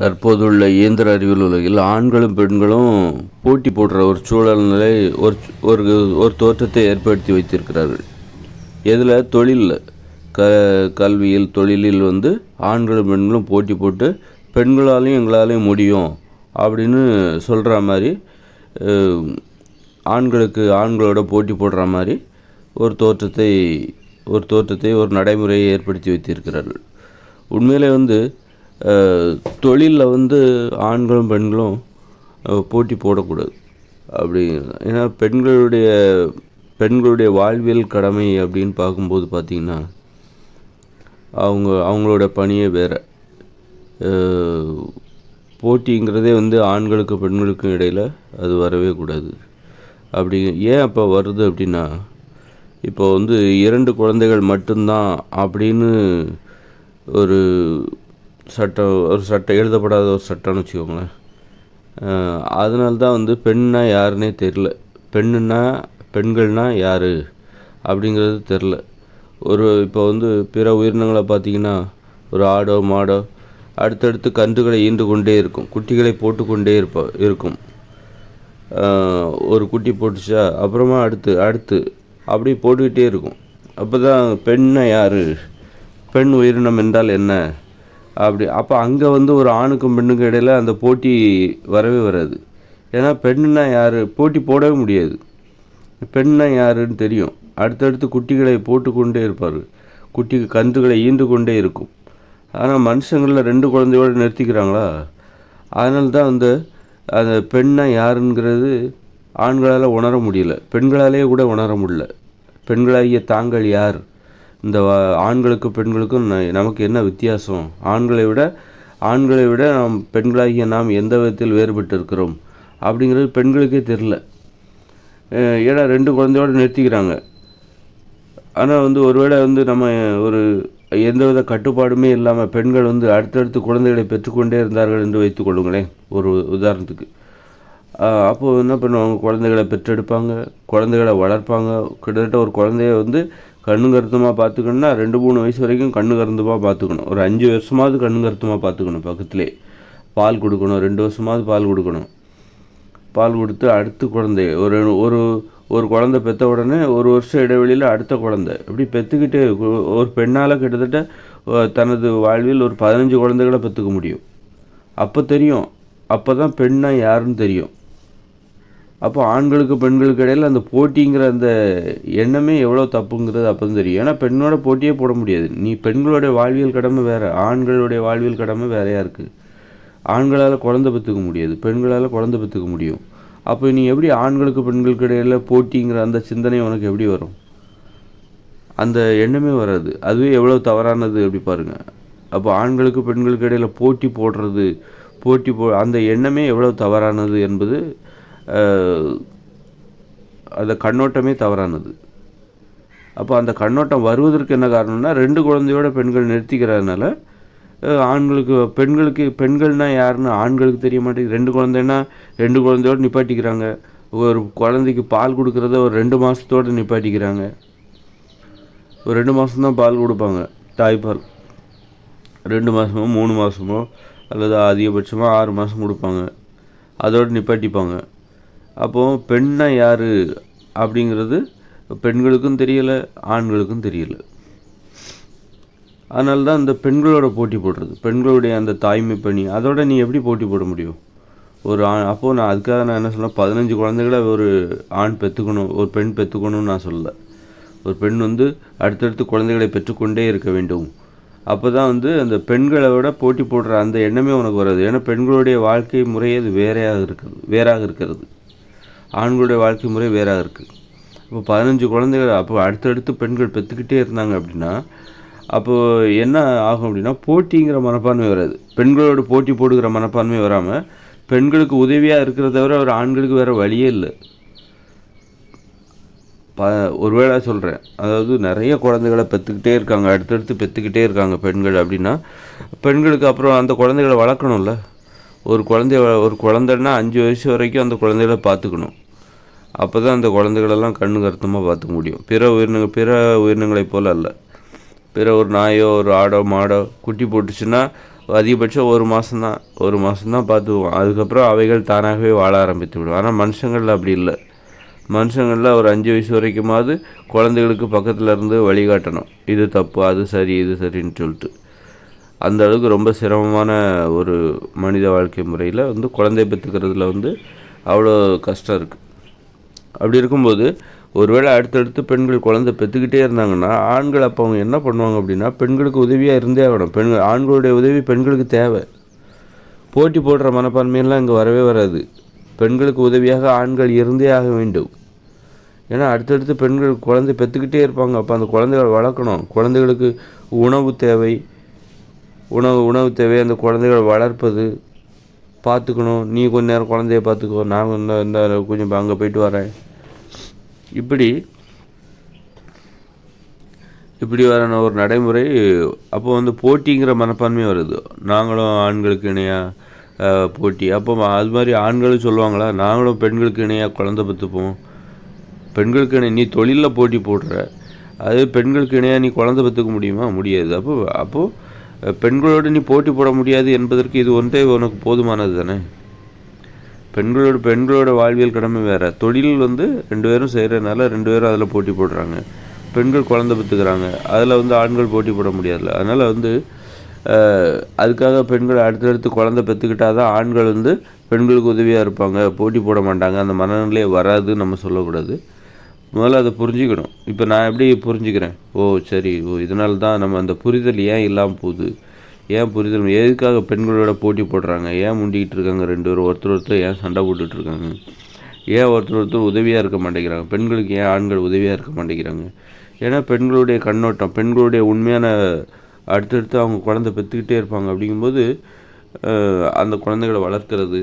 தற்போதுள்ள இயந்திர அறிவியல் உலகில் ஆண்களும் பெண்களும் போட்டி போடுற ஒரு சூழல்நிலை ஒரு ஒரு ஒரு தோற்றத்தை ஏற்படுத்தி வைத்திருக்கிறார்கள். இதில் தொழிலில் கல்வியில் தொழிலில் ஆண்களும் பெண்களும் போட்டி போட்டு பெண்களாலையும் எங்களாலையும் முடியும் அப்படின்னு சொல்கிற மாதிரி ஆண்களோட போட்டி போடுற மாதிரி ஒரு தோற்றத்தை ஒரு நடைமுறையை ஏற்படுத்தி வைத்திருக்கிறார்கள். உண்மையிலே தொழிலில் ஆண்களும் பெண்களும் போட்டி போடக்கூடாது. அப்படி ஏன்னா பெண்களுடைய வாழ்வியல் கடமை அப்படின்னு பார்க்கும்போது பார்த்திங்கன்னா அவங்களோட பணியே வேறு. போட்டிங்கிறதே ஆண்களுக்கும் பெண்களுக்கும் இடையில் அது வரவே கூடாது. அப்படி ஏன் அப்போ வருது அப்படின்னா, இப்போ 2 குழந்தைகள் மட்டும்தான் அப்படின்னு ஒரு சட்டம் எழுதப்படாத ஒரு சட்டம்னு வச்சுக்கோங்களேன். அதனால்தான் பெண்ணா யாருன்னே தெரில, பெண்கள்னா யார் அப்படிங்கிறது தெரில. இப்போ பிற உயிரினங்களை பார்த்திங்கன்னா, ஒரு ஆடோ மாடோ அடுத்தடுத்து கன்றுகளை ஈன்று கொண்டே இருக்கும், குட்டிகளை போட்டு கொண்டே இருக்கும். ஒரு குட்டி போட்டுச்சா அப்புறமா அடுத்து அப்படி போட்டுக்கிட்டே இருக்கும். அப்போ தான் பெண்ணா யார், பெண் உயிரினம் என்றால் என்ன அப்போ அங்கே ஒரு ஆணுக்கும் பெண்ணுக்கும் இடையில் அந்த போட்டி வரவே வராது. ஏன்னா பெண்ணுன்னா யார், போட்டி போடவே முடியாது. பெண்ணா யாருன்னு தெரியும். அடுத்தடுத்து குட்டிகளை போட்டு கொண்டே இருப்பார், கன்றுகளை ஈன்று கொண்டே இருக்கும். ஆனால் மனுஷங்களில் 2 குழந்தையோடு நிறுத்திக்கிறாங்களா, அதனால்தான் அந்த பெண்ணா யாருங்கிறது ஆண்களால் உணர முடியல, பெண்களாலேயே கூட உணர முடியல. பெண்களாகிய தாங்கள் யார், இந்த ஆண்களுக்கும் பெண்களுக்கும் நமக்கு என்ன வித்தியாசம், ஆண்களை விட பெண்களாகிய நாம் எந்த விதத்தில் வேறுபட்டு இருக்கிறோம் அப்படிங்கிறது பெண்களுக்கே தெரில. ஏன்னா 2 குழந்தையோடு நிறுத்திக்கிறாங்க. ஆனால் ஒருவேளை நம்ம எந்தவித கட்டுப்பாடுமே இல்லாமல் பெண்கள் அடுத்தடுத்து குழந்தைகளை பெற்றுக்கொண்டே இருந்தார்கள் என்று வைத்துக்கொள்ளுங்களேன், ஒரு உதாரணத்துக்கு. அப்போது என்ன பண்ணுவாங்க, குழந்தைகளை பெற்றெடுப்பாங்க, குழந்தைகளை வளர்ப்பாங்க. கிட்டத்தட்ட ஒரு குழந்தைய கண்ணு கருத்துமாக பார்த்துக்கணுன்னா 2-3 வயசு வரைக்கும் கண்ணு கருத்துமாக பார்த்துக்கணும். ஒரு 5 வருஷமாவது கண்ணு கருத்துமாக பார்த்துக்கணும். பக்கத்திலே பால் கொடுக்கணும், 2 வருஷமாவது பால் கொடுக்கணும். பால் கொடுத்து அடுத்து குழந்தை ஒரு குழந்தை பெற்ற உடனே 1 வருஷம் இடைவெளியில் அடுத்த குழந்தை இப்படி பெற்றுக்கிட்டே ஒரு பெண்ணால் கிட்டத்தட்ட தனது வாழ்வில் ஒரு 15 குழந்தைகளை பெற்றுக்க முடியும். அப்போ தெரியும், அப்போ தான் பெண்ணா யாருன்னு தெரியும். அப்போ ஆண்களுக்கு பெண்களுக்கு இடையில் அந்த போட்டிங்கிற அந்த எண்ணமே எவ்வளோ தப்புங்கிறது அப்போ தான் தெரியும். ஏன்னா பெண்ணோட போட்டியே போட முடியாது. பெண்களுடைய வாழ்வியல் கடமை வேறு, ஆண்களுடைய வாழ்வியல் கடமை வேறையாக இருக்குது. ஆண்களால் குழந்தை பெற்றுக்க முடியாது, பெண்களால் குழந்தை பெற்றுக்க முடியும். அப்போ நீ எப்படி ஆண்களுக்கு பெண்களுக்கு இடையில் போட்டிங்கிற அந்த சிந்தனை உனக்கு எப்படி வரும்? அந்த எண்ணமே வராது. அதுவே எவ்வளோ தவறானது எப்படி பாருங்கள். அப்போ ஆண்களுக்கு பெண்களுக்கு இடையில் போட்டி போடுறது, அந்த எண்ணமே எவ்வளோ தவறானது என்பது, அந்த கண்ணோட்டமே தவறானது. அப்போ அந்த கண்ணோட்டம் வருவதற்கு என்ன காரணம்னா, 2 குழந்தையோட பெண்கள் நிறுத்திக்கிறதுனால பெண்கள்னா யாருன்னு ஆண்களுக்கு தெரிய மாட்டேங்குது. 2 குழந்தைன்னா 2 குழந்தையோடு நிப்பாட்டிக்கிறாங்க. ஒரு குழந்தைக்கு பால் கொடுக்குறத ஒரு 2 மாதத்தோடு நிப்பாட்டிக்கிறாங்க. ஒரு 2 மாதம்தான் பால் கொடுப்பாங்க, தாய்ப்பால். 2 மாதமோ 3 மாதமோ அல்லது அதிகபட்சமாக 6 மாதம் கொடுப்பாங்க, அதோடு நிப்பாட்டிப்பாங்க. அப்போது பெண்ணா யார் அப்படிங்கிறது பெண்களுக்கும் தெரியலை, ஆண்களுக்கும் தெரியலை. அதனால தான் இந்த பெண்களோட போட்டி போடுறது, பெண்களுடைய அந்த தாய்மை பணி, அதோட நீ எப்படி போட்டி போட முடியும்? அப்போது நான் அதுக்காக என்ன சொன்னேன், 15 குழந்தைகளை ஒரு ஆண் பெற்றுக்கணும், ஒரு பெண் பெற்றுக்கணும்னு நான் சொல்லலை. ஒரு பெண் அடுத்தடுத்து குழந்தைகளை பெற்றுக்கொண்டே இருக்க வேண்டும். அப்போ தான் அந்த பெண்களை விட போட்டி போடுற அந்த எண்ணமே உனக்கு வராது. ஏன்னா பெண்களுடைய வாழ்க்கை முறை அது வேறாக இருக்கிறது, ஆண்களுடைய வாழ்க்கை முறை வேறாக இருக்குது. இப்போ 15 குழந்தைகள் அப்போ அடுத்தடுத்து பெண்கள் பெற்றுக்கிட்டே இருந்தாங்க அப்படின்னா, அப்போது என்ன ஆகும் அப்படின்னா, போட்டிங்கிற மனப்பான்மை வராது. பெண்களோடு போட்டி போடுகிற மனப்பான்மை வராமல் பெண்களுக்கு உதவியாக இருக்கிறத தவிர ஒரு ஆண்களுக்கு வேறு வழியே இல்லை. ஒருவேளை சொல்கிறேன், அதாவது நிறைய குழந்தைகளை பெற்றுக்கிட்டே இருக்காங்க, அடுத்தடுத்து பெற்றுக்கிட்டே இருக்காங்க பெண்கள் அப்படின்னா, பெண்களுக்கு அப்புறம் அந்த குழந்தைகளை வளர்க்கணும்ல. ஒரு குழந்தைன்னா 5 வயசு வரைக்கும் அந்த குழந்தைகளை பார்த்துக்கணும். அப்போ தான் அந்த குழந்தைகளெல்லாம் கண்ணு கருத்துமாக பார்த்துக்க முடியும். பிற உயிரினங்களைப் போல் அல்ல. பிற ஒரு நாயோ ஒரு ஆடோ மாடோ குட்டி போட்டுச்சுன்னா அதிகபட்சம் ஒரு மாதம்தான் பார்த்துக்குவோம். அதுக்கப்புறம் அவைகள் தானாகவே வாழ ஆரம்பித்து விடும். ஆனால் மனுஷங்களில் அப்படி இல்லை. மனுஷங்களில் ஒரு 5 வயசு வரைக்குமாவது குழந்தைகளுக்கு பக்கத்தில் இருந்து வழிகாட்டணும். இது தப்பு, அது சரி, இது சரின்னு சொல்லிட்டு. அந்த அளவுக்கு ரொம்ப சிரமமான ஒரு மனித வாழ்க்கை முறையில் குழந்தை பெற்றுக்கிறதுல அவ்வளோ கஷ்டம் இருக்குது. அப்படி இருக்கும்போது ஒருவேளை அடுத்தடுத்து பெண்கள் குழந்தை பெற்றுக்கிட்டே இருந்தாங்கன்னா ஆண்கள் அப்போ அவங்க என்ன பண்ணுவாங்க அப்படின்னா, பெண்களுக்கு உதவியாக இருந்தே ஆகணும். ஆண்களுடைய உதவி பெண்களுக்கு தேவை. போட்டி போடுற மனப்பான்மையெல்லாம் இங்கே வரவே வராது. பெண்களுக்கு உதவியாக ஆண்கள் இருந்தே ஆக வேண்டும். ஏன்னா அடுத்தடுத்து பெண்கள் குழந்தை பெற்றுக்கிட்டே இருப்பாங்க. அப்போ அந்த குழந்தைகளை வளர்க்கணும். குழந்தைகளுக்கு உணவு தேவை. அந்த குழந்தைகளை வளர்ப்பது, பார்த்துக்கணும். நீ கொஞ்ச நேரம் குழந்தைய பார்த்துக்கோ, நான் இந்த கொஞ்சம் அங்கே போயிட்டு வரேன். இப்படி வர ஒரு நடைமுறை. அப்போ போட்டிங்கிற மனப்பான்மை வருது. நாங்களும் ஆண்களுக்கு இணையாக போட்டி. அப்போ அது மாதிரி ஆண்களும் சொல்லுவாங்களா, நாங்களும் பெண்களுக்கு இணையாக குழந்தை பெற்றுப்போம். பெண்களுக்கு இணை நீ தொழிலில் போட்டி போடுற, அது பெண்களுக்கு இணையாக நீ குழந்தை பெற்றுக்க முடியுமா? முடியாது. அப்போது பெண்களோடு நீ போட்டி போட முடியாது என்பதற்கு இது ஒன்றே உனக்கு போதுமானது தானே. பெண்களோட வாழ்வியல் கடமை வேறு. தொழில் 2 பேரும் செய்கிறதுனால 2 பேரும் அதில் போட்டி போடுறாங்க. பெண்கள் குழந்தை பெற்றுக்கிறாங்க, அதில் ஆண்கள் போட்டி போட முடியாதுல்ல. அதனால் அதுக்காக பெண்கள் அடுத்தடுத்து குழந்தை பெற்றுக்கிட்டால் தான் ஆண்கள் பெண்களுக்கு உதவியாக இருப்பாங்க, போட்டி போட மாட்டாங்க, அந்த மனநிலையே வராதுன்னு நம்ம சொல்லக்கூடாது. முதல்ல அதை புரிஞ்சுக்கணும். இப்போ நான் எப்படி புரிஞ்சுக்கிறேன், சரி, இதனால தான் நம்ம அந்த புரிதல் ஏன் இல்லாமல் போகுது, ஏன் புரிதல், எதுக்காக பெண்களோட போட்டி போடுறாங்க, ஏன் முண்டிக்கிட்டு இருக்காங்க 2 பேரும், ஒருத்தர் ஏன் சண்டை போட்டுட்ருக்காங்க, ஏன் ஒருத்தர் உதவியாக இருக்க மாட்டேங்கிறாங்க, பெண்களுக்கு ஏன் ஆண்கள் உதவியாக இருக்க மாட்டேங்கிறாங்க. ஏன்னா பெண்களுடைய கண்ணோட்டம், பெண்களுடைய உண்மையான அடுத்தடுத்து அவங்க குழந்தை பெற்றுக்கிட்டே இருப்பாங்க. அப்படிங்கும்போது அந்த குழந்தைகளை வளர்க்கிறது,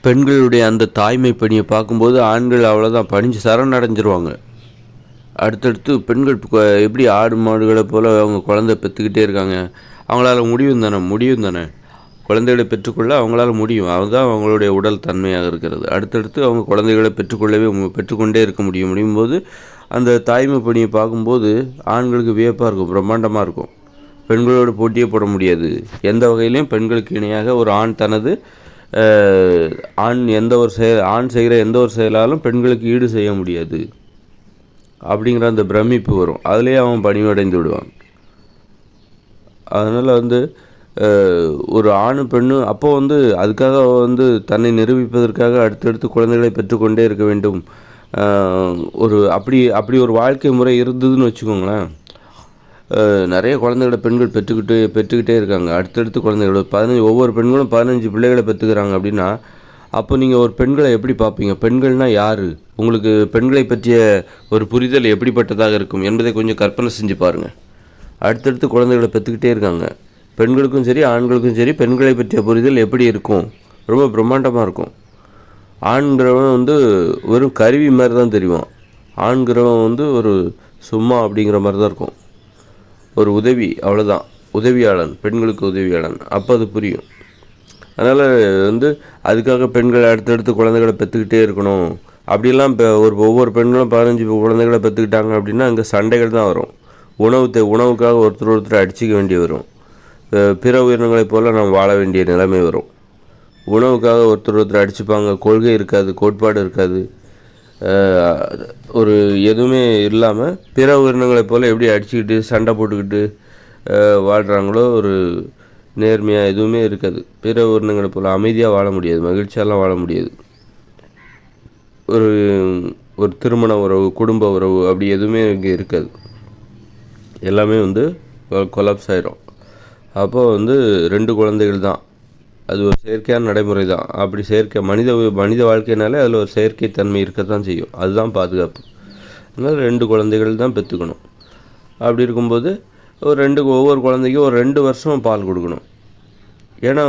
பெண்களுடைய அந்த தாய்மை பணியை பார்க்கும்போது ஆண்கள் அவ்வளோதான் பணிஞ்சு சரணடைஞ்சிருவாங்க. அடுத்தடுத்து பெண்கள் எப்படி ஆடு மாடுகளை போல் அவங்க குழந்தை பெற்றுக்கிட்டே இருக்காங்க. அவங்களால முடியும் தானே குழந்தைகளை பெற்றுக்கொள்ள அவங்களால முடியும். அதுதான் அவங்களுடைய உடல் தன்மையாக இருக்கிறது. அடுத்தடுத்து அவங்க குழந்தைகளை பெற்றுக்கொண்டே இருக்க முடியும்போது அந்த தாய்மை பணியை பார்க்கும்போது ஆண்களுக்கு வியப்பாக இருக்கும், பிரம்மாண்டமாக இருக்கும். பெண்களோடு போட்டியே போட முடியாது. எந்த வகையிலையும் பெண்களுக்கு இணையாக ஒரு ஆண் தனது ஆண் செய்கிற எந்த ஒரு செயலாலும் பெண்களுக்கு ஈடு செய்ய முடியாது அப்படிங்கிற அந்த பிரமிப்பு வரும். அதிலே அவன் பணிவடைந்து விடுவான். அதனால் ஒரு ஆணு பெண்ணு அப்போ அதுக்காக தன்னை நிரூபிப்பதற்காக அடுத்தடுத்து குழந்தைகளை பெற்றுக்கொண்டே இருக்க வேண்டும். அப்படி ஒரு வாழ்க்கை முறை இருந்ததுன்னு வச்சுக்கோங்களேன். நிறைய குழந்தைகளை பெண்கள் பெற்றுக்கிட்டே இருக்காங்க. அடுத்தடுத்து குழந்தைகள் ஒவ்வொரு பெண்களும் 15 பிள்ளைகளை பெற்றுக்கிறாங்க அப்படின்னா, அப்போ நீங்கள் ஒரு பெண்களை எப்படி பார்ப்பீங்க? பெண்கள்னால் யார்? உங்களுக்கு பெண்களை பற்றிய ஒரு புரிதல் எப்படிப்பட்டதாக இருக்கும் என்பதை கொஞ்சம் கற்பனை செஞ்சு பாருங்கள். அடுத்தடுத்து குழந்தைகளை பெற்றுக்கிட்டே இருக்காங்க. பெண்களுக்கும் சரி ஆண்களுக்கும் சரி பெண்களை பற்றிய புரிதல் எப்படி இருக்கும்? ரொம்ப பிரம்மாண்டமாக இருக்கும். ஆண்கிறவன் வெறும் கருவி மாதிரி தான் தெரியும். ஆண்கிறவன் ஒரு சும்மா அப்படிங்கிற மாதிரி தான் இருக்கும். ஒரு உதவி, அவ்வளோதான். உதவியாளன், பெண்களுக்கு உதவியாளன். அப்போ அது புரியும். அதனால் அதுக்காக பெண்கள் அடுத்தடுத்து குழந்தைகளை பெற்றுக்கிட்டே இருக்கணும் அப்படிலாம். இப்போ ஒவ்வொரு பெண்களும் 15 குழந்தைகளை பெற்றுக்கிட்டாங்க அப்படின்னா அங்கே சண்டைகள் தான் வரும். உணவுக்காக ஒருத்தர் அடிச்சிக்க வேண்டி வரும். பிற உயிரினங்களைப் போல் நாம் வாழ வேண்டிய நிலைமை வரும். உணவுக்காக ஒருத்தர் அடிச்சுப்பாங்க. கொள்கை இருக்காது, கோட்பாடு இருக்காது, ஒரு எதுவுமே இல்லாமல் பிற உயிரினங்களைப் போல் எப்படி அடிச்சுக்கிட்டு சண்டை போட்டுக்கிட்டு வாழ்கிறாங்களோ, ஒரு நேர்மையாக எதுவுமே இருக்காது. பிற உயிரினங்களை போல் அமைதியாக வாழ முடியாது, மகிழ்ச்சியாலாம் வாழ முடியாது. ஒரு திருமண உறவு, குடும்ப உறவு அப்படி எதுவுமே இங்கே இருக்காது. எல்லாமே கொலாப்ஸ் ஆயிரும். அப்போது 2 குழந்தைகள் தான். அது ஒரு செயற்கையான நடைமுறை தான். அப்படி மனித வாழ்க்கையினாலே அதில் ஒரு செயற்கைத்தன்மை இருக்கத்தான் செய்யும். அதுதான் பாதுகாப்பு. அதனால் 2 குழந்தைகள் தான் பெற்றுக்கணும். அப்படி இருக்கும்போது ஒவ்வொரு குழந்தைக்கும் ஒரு 2 வருஷம் பால் கொடுக்கணும். ஏன்னா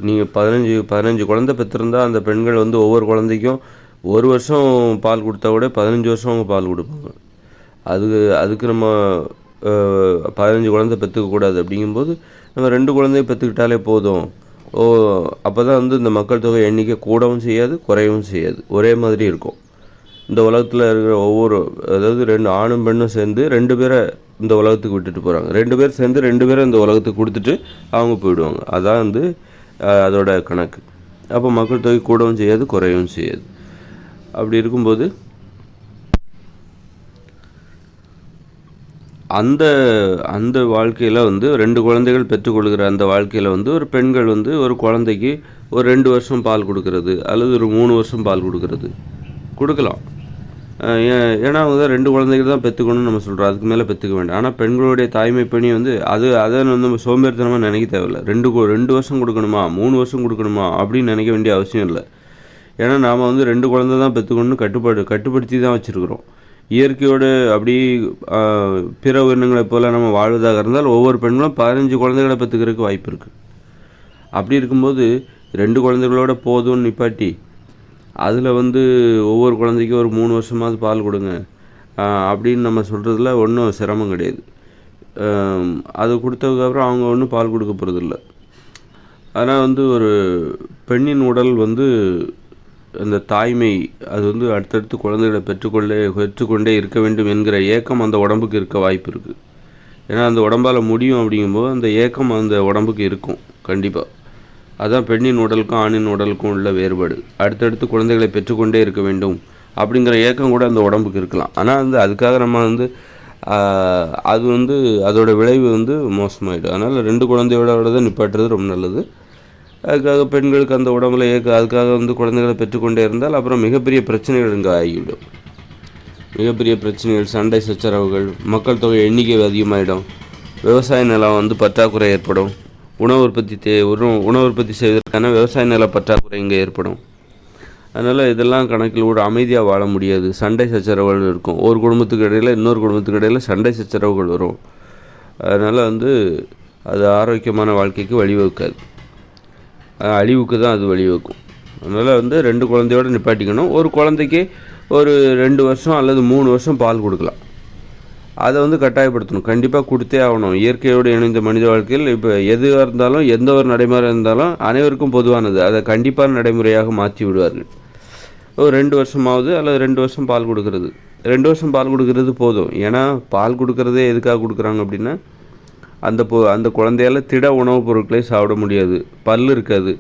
நீங்கள் 15 குழந்தை பெற்றிருந்தால் அந்த பெண்கள் ஒவ்வொரு குழந்தைக்கும் 1 வருஷம் பால் கொடுத்தா கூட 15 வருஷம் அவங்க பால் கொடுப்பாங்க. அதுக்கு நம்ம 15 குழந்தை பெற்றுக்கக்கூடாது. அப்படிங்கும்போது நம்ம 2 குழந்தைய பெற்றுக்கிட்டாலே போதும். அப்போ தான் இந்த மக்கள் தொகை எண்ணிக்கை கூடவும் செய்யாது, குறையவும் செய்யாது, ஒரே மாதிரி இருக்கும். இந்த உலகத்தில் இருக்கிற அதாவது 2 ஆணும் பெண்ணும் சேர்ந்து 2 பேரை இந்த உலகத்துக்கு விட்டுட்டு போகிறாங்க. 2 பேர் சேர்ந்து 2 பேரை இந்த உலகத்துக்கு கொடுத்துட்டு அவங்க போயிடுவாங்க. அதான் வந்து அதோட கணக்கு. அப்போ மக்கள் தொகை கூடவும் செய்யாது, குறையவும் செய்யாது. அப்படி இருக்கும்போது அந்த அந்த வாழ்க்கையில் வந்து 2 குழந்தைகள் பெற்றுக்கொள்கிற அந்த வாழ்க்கையில் வந்து ஒரு பெண்கள் வந்து ஒரு குழந்தைக்கு ஒரு 2 வருஷம் பால் கொடுக்கறது அல்லது ஒரு 3 வருஷம் பால் கொடுக்கலாம். ஏன்னா அவங்க தான் 2 குழந்தைகள் தான் பெற்றுக்கணும்னு நம்ம சொல்கிறோம். அதுக்கு மேலே பெற்றுக்க வேண்டாம். ஆனால் பெண்களுடைய தாய்மை பணி வந்து அதை வந்து நம்ம சோம்பேறித்தனமாக நினைக்க தேவையில்லை. 2 வருஷம் கொடுக்கணுமா 3 வருஷம் கொடுக்கணுமா அப்படின்னு நினைக்க வேண்டிய அவசியம் இல்லை. ஏன்னா நாம் வந்து 2 குழந்தை தான் பெற்றுக்கணும்னு கட்டுப்படுத்தி தான் வச்சுருக்குறோம். இயற்கையோடு அப்படி பிற உயிரினங்களை போல் நம்ம வாழ்வதாக இருந்தால் ஒவ்வொரு பெண்களும் 15 குழந்தைகளை பெற்றுக்கிறதுக்கு வாய்ப்பு இருக்குது. அப்படி இருக்கும்போது 2 குழந்தைகளோட போதும்னு நிப்பாட்டி அதில் வந்து ஒவ்வொரு குழந்தைக்கும் ஒரு 3 வருஷமாவது பால் கொடுங்க அப்படின்னு நம்ம சொல்கிறதுல ஒன்றும் சிரமம் கிடையாது. அது கொடுத்ததுக்கப்புறம் அவங்க ஒன்றும் பால் கொடுக்க போகிறதில்ல. ஆனால் வந்து ஒரு பெண்ணின் உடல் வந்து அந்த தாய்மை அது வந்து அடுத்தடுத்து குழந்தைகளை பெற்றுக்கொண்டே இருக்க வேண்டும் என்கிற ஏக்கம் அந்த உடம்புக்கு இருக்க வாய்ப்பு இருக்குது. ஏன்னா அந்த உடம்பால் முடியும் அப்படிங்கும்போது அந்த ஏக்கம் அந்த உடம்புக்கு இருக்கும் கண்டிப்பாக. அதுதான் பெண்ணின் உடலுக்கும் ஆணின் உடலுக்கும் உள்ள வேறுபாடு. அடுத்தடுத்து குழந்தைகளை பெற்றுக்கொண்டே இருக்க வேண்டும் அப்படிங்கிற ஏக்கம் கூட அந்த உடம்புக்கு இருக்கலாம். ஆனால் வந்து அதுக்காக நம்ம வந்து அது வந்து அதோட விளைவு வந்து மோசமாயிடும். அதனால் 2 குழந்தையோட தான் நிப்பாட்டுறது ரொம்ப நல்லது. அதுக்காக பெண்களுக்கு அந்த உடம்புல அதுக்காக வந்து குழந்தைகளை பெற்றுக்கொண்டே இருந்தால் அப்புறம் மிகப்பெரிய பிரச்சனைகள் இங்கே ஆகிவிடும். மிகப்பெரிய பிரச்சனைகள், சண்டை சச்சரவுகள், மக்கள் தொகை எண்ணிக்கை அதிகமாகிடும், விவசாய நிலம் வந்து பற்றாக்குறை ஏற்படும், உணவு உற்பத்தி செய்வதற்கான விவசாய நில பற்றாக்குறை இங்கே ஏற்படும். அதனால் இதெல்லாம் கணக்கில் கூட அமைதியாக வாழ முடியாது. சண்டை சச்சரவுகள் இருக்கும். ஒரு குடும்பத்துக்கு இடையில் இன்னொரு குடும்பத்துக்கு இடையில் சண்டை சச்சரவுகள் வரும். அதனால் வந்து அது ஆரோக்கியமான வாழ்க்கைக்கு வழிவகுக்காது, அழிவுக்கு தான் அது வழிவகுக்கும். அதனால் வந்து 2 குழந்தையோடு நிப்பாட்டிக்கணும். ஒரு குழந்தைக்கு ஒரு 2 வருஷம் அல்லது 3 வருஷம் பால் கொடுக்கலாம். அதை வந்து கட்டாயப்படுத்தணும், கண்டிப்பாக கொடுத்தே ஆகணும். இயற்கையோடு இணைந்த மனித வாழ்க்கையில் இப்போ எதுவாக இருந்தாலும் எந்த ஒரு நடைமுறை இருந்தாலும் அனைவருக்கும் பொதுவானது. அதை கண்டிப்பான நடைமுறையாக மாற்றி விடுவார்கள். ஒரு 2 வருஷமாவது அல்லது 2 வருஷம் பால் கொடுக்கறது, 2 வருஷம் பால் கொடுக்கறது போதும். ஏன்னா பால் கொடுக்கறதே எதுக்காக கொடுக்குறாங்க அப்படின்னா அந்த குழந்தையால் திட உணவுப் பொருட்களை சாப்பிட முடியாது, பல் இருக்காது.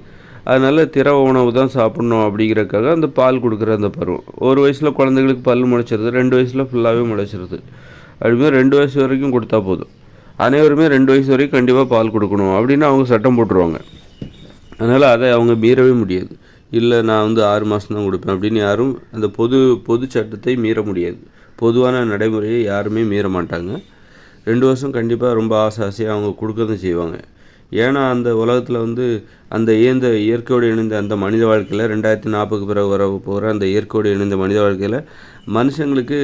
அதனால் திரவ உணவு தான் சாப்பிட்ணும் அப்படிங்கிறக்காக அந்த பால் கொடுக்குற அந்த பருவம். ஒரு வயசில் குழந்தைகளுக்கு பல் முளைச்சிருது, 2 வயசில் ஃபுல்லாகவே முளைச்சிருது. அப்படிமே 2 வயசு வரைக்கும் கொடுத்தா போதும். அனைவருமே 2 வயசு வரைக்கும் கண்டிப்பாக பால் கொடுக்கணும் அப்படின்னு அவங்க சட்டம் போட்டுருவாங்க. அதனால் அதை அவங்க மீறவே முடியாது. இல்லை நான் வந்து 6 மாதம் தான் கொடுப்பேன் அப்படின்னு யாரும் அந்த பொது சட்டத்தை மீற முடியாது. பொதுவான நடைமுறையை யாருமே மீற மாட்டாங்க. 2 வருஷம் கண்டிப்பாக ரொம்ப ஆசையாக அவங்க கொடுக்கறதும் செய்வாங்க. ஏன்னா அந்த உலகத்தில் வந்து அந்த இயற்கையோடு இணைந்த அந்த மனித வாழ்க்கையில் 2040க்கு பிறகு வர போகிற அந்த இயற்கையோடு இணைந்த மனித வாழ்க்கையில் மனுஷங்களுக்கு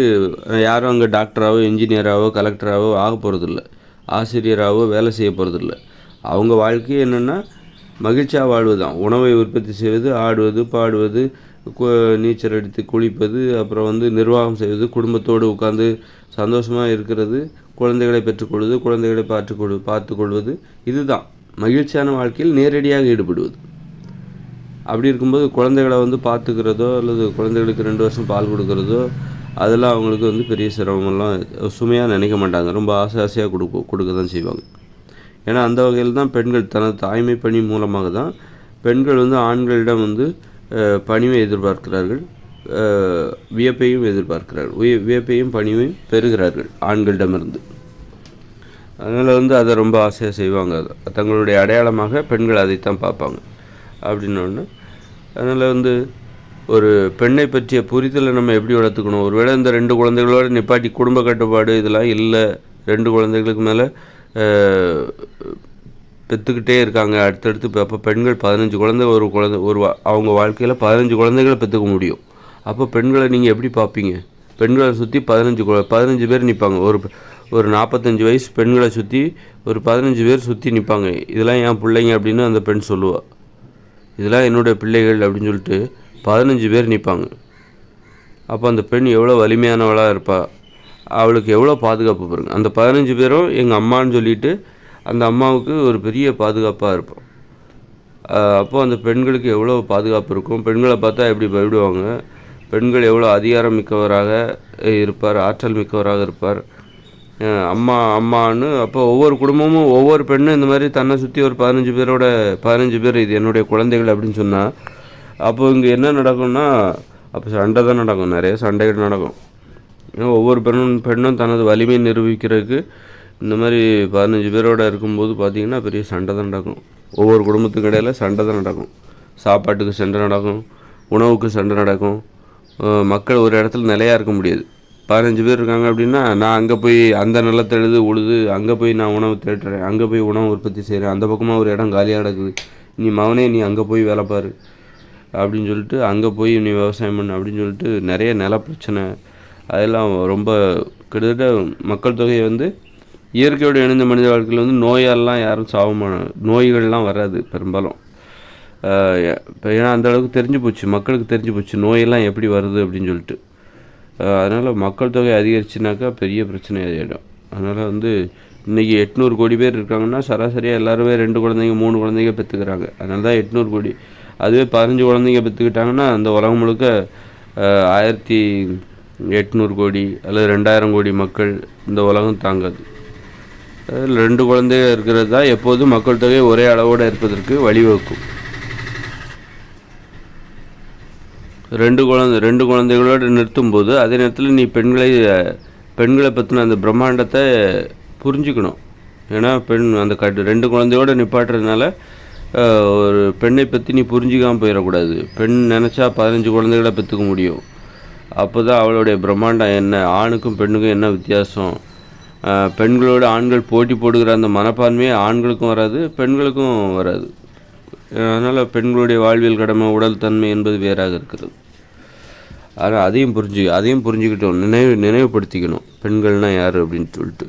யாரும் அங்கே டாக்டராகவோ இன்ஜினியராகவோ கலெக்டராகவோ ஆக போகிறதில்ல, ஆசிரியராகவோ வேலை செய்ய போகிறதில்ல. அவங்க வாழ்க்கையே என்னென்னா மகிழ்ச்சியாக வாழ்வது தான். உணவை உற்பத்தி செய்வது, ஆடுவது, பாடுவது, நீச்சல் அடித்து குளிப்பது, அப்புறம் வந்து நிர்வாகம் செய்வது, குடும்பத்தோடு உட்காந்து சந்தோஷமாக இருக்கிறது, குழந்தைகளை பெற்றுக்கொள்வது, குழந்தைகளை பார்த்துக்கொள்வது, இதுதான் மகிழ்ச்சியான வாழ்க்கையில் நேரடியாக ஈடுபடுவது. அப்படி இருக்கும்போது குழந்தைகளை வந்து பார்த்துக்கிறதோ அல்லது குழந்தைகளுக்கு 2 வருஷம் பால் கொடுக்குறதோ அதெல்லாம் அவங்களுக்கு வந்து பெரிய சிரமமெல்லாம் சுமையாக நினைக்க மாட்டாங்க. ரொம்ப ஆசையாக கொடுக்க தான் செய்வாங்க. ஏன்னா அந்த வகையில் தான் பெண்கள் தனது தாய்மை பணி மூலமாக தான் பெண்கள் வந்து ஆண்களிடம் வந்து பணிவை எதிர்பார்க்கிறார்கள், வியப்பையும் எதிர்பார்க்கிறார்கள், வியப்பையும் பணிவையும் பெறுகிறார்கள் ஆண்களிடமிருந்து. அதனால் வந்து அதை ரொம்ப ஆசையாக செய்வாங்க. தங்களுடைய அடையாளமாக பெண்கள் அதைத்தான் பார்ப்பாங்க அப்படின்னோடனே. அதனால் வந்து ஒரு பெண்ணை பற்றிய புரிதலை நம்ம எப்படி வளர்த்துக்கணும். ஒருவேளை இந்த 2 குழந்தைகளோடு நிப்பாட்டி குடும்ப கட்டுப்பாடு இதெல்லாம் இல்லை, 2 குழந்தைகளுக்கு மேலே பெற்றுக்கிட்டே இருக்காங்க அடுத்தடுத்து. அப்போ பெண்கள் 15 குழந்தை அவங்க வாழ்க்கையில் 15 குழந்தைகளை பெற்றுக்க முடியும். அப்போ பெண்களை நீங்கள் எப்படி பார்ப்பீங்க? பெண்களை சுற்றி 15 பேர் நிற்பாங்க. ஒரு 45 வயசு பெண்களை சுற்றி ஒரு 15 பேர் சுற்றி நிற்பாங்க. இதெல்லாம் என் பிள்ளைங்க அப்படின்னு அந்த பெண் சொல்லுவாள். இதெல்லாம் என்னுடைய பிள்ளைகள் அப்படின்னு சொல்லிட்டு 15 பேர் நிற்பாங்க. அப்போ அந்த பெண் எவ்வளோ வலிமையானவளாக இருப்பாள், அவளுக்கு எவ்வளோ பாதுகாப்பு பாருங்க. அந்த 15 பேரும் எங்கள் அம்மான்னு சொல்லிட்டு அந்த அம்மாவுக்கு ஒரு பெரிய பாதுகாப்பாக இருப்பான். அப்போது அந்த பெண்களுக்கு எவ்வளோ பாதுகாப்பு இருக்கும். பெண்களை பார்த்தா எப்படி பயப்படுவாங்க. பெண்கள் எவ்வளோ அதிகாரம் மிக்கவராக இருப்பார், ஆற்றல் மிக்கவராக இருப்பார். அம்மான்னு அப்போ ஒவ்வொரு குடும்பமும் ஒவ்வொரு பெண்ணும் இந்த மாதிரி தன்னை சுற்றி ஒரு 15 பேர் இது என்னுடைய குழந்தைகள் அப்படின்னு சொன்னால், அப்போ இங்கே என்ன நடக்கும்னா, அப்போ சண்டை தான் நடக்கும், நிறைய சண்டைகள் நடக்கும். ஒவ்வொரு பெண்ணும் தனது வலிமையை நிரூபிக்கிறதுக்கு இந்த மாதிரி 15 பேரோடு இருக்கும்போது பார்த்திங்கன்னா பெரிய சண்டை தான் நடக்கும். ஒவ்வொரு குடும்பத்துக்கு இடையில் சண்டை தான் நடக்கும். சாப்பாட்டுக்கு சண்டை நடக்கும், உணவுக்கு சண்டை நடக்கும். மக்கள் ஒரு இடத்துல நிலையாக இருக்க முடியாது. 15 பேர் இருக்காங்க அப்படின்னா, நான் அங்கே போய் அந்த நிலத்தை உழுது அங்கே போய் நான் உணவு தேடுறேன், அங்கே போய் உணவு உற்பத்தி செய்கிறேன், அந்த பக்கமாக ஒரு இடம் காலியாக கிடக்குது, நீ அங்கே போய் வேலை பாரு அப்படின்னு சொல்லிட்டு, அங்கே போய் நீ விவசாயம் பண்ணு அப்படின்னு சொல்லிட்டு நிறைய நில பிரச்சனை அதெல்லாம் ரொம்ப கிட்டத்தட்ட மக்கள் தொகையை வந்து இயற்கையோடு இணைந்த மனித வாழ்க்கையில் வந்து நோயாலெலாம் யாரும் நோய்கள்லாம் வராது பெரும்பாலும். இப்போ ஏன்னா அந்தளவுக்கு மக்களுக்கு தெரிஞ்சு போச்சு நோயெல்லாம் எப்படி வருது அப்படின்னு சொல்லிட்டு. அதனால் மக்கள் தொகை அதிகரிச்சுனாக்கா பெரிய பிரச்சனை ஆகிடும். அதனால் வந்து இன்றைக்கி 800 கோடி பேர் இருக்காங்கன்னா சராசரியாக எல்லாருமே 2 குழந்தைங்க 3 குழந்தைங்க பெற்றுக்கிறாங்க. அதனால தான் 800 கோடி. அதுவே 15 குழந்தைங்க பெற்றுக்கிட்டாங்கன்னா அந்த உலகம் முழுக்க 1800 கோடி அல்லது 2000 கோடி மக்கள் இந்த உலகம் தாங்காது. அதில் 2 குழந்தைகள் இருக்கிறது தான் எப்போதும் மக்கள் தொகை ஒரே அளவோடு இருப்பதற்கு வழிவகுக்கும். 2 குழந்தைகளோடு நிறுத்தும்போது அதே நேரத்தில் நீ பெண்களை பற்றின அந்த பிரம்மாண்டத்தை புரிஞ்சுக்கணும். ஏன்னா அந்த 2 குழந்தையோடு நிப்பாட்டுறதுனால ஒரு பெண்ணை பற்றி நீ புரிஞ்சிக்காமல் போயிடக்கூடாது. பெண் நினச்சா 15 குழந்தைகளை பெற்றுக்க முடியும். அப்போ தான் அவளுடைய பிரம்மாண்டம் என்ன, ஆணுக்கும் பெண்ணுக்கும் என்ன வித்தியாசம், பெண்களோடு ஆண்கள் போட்டி போடுகிற அந்த மனப்பான்மையே ஆண்களுக்கும் வராது, பெண்களுக்கும் வராது. அதனால் பெண்களுடைய வாழ்வியல் கடமை உடல் தன்மை என்பது வேறாக இருக்கிறது. ஆனால் அதையும் புரிஞ்சுக்கிட்டோம், நினைவுபடுத்திக்கணும் பெண்கள்னால் யார் அப்படின்னு சொல்லிட்டு.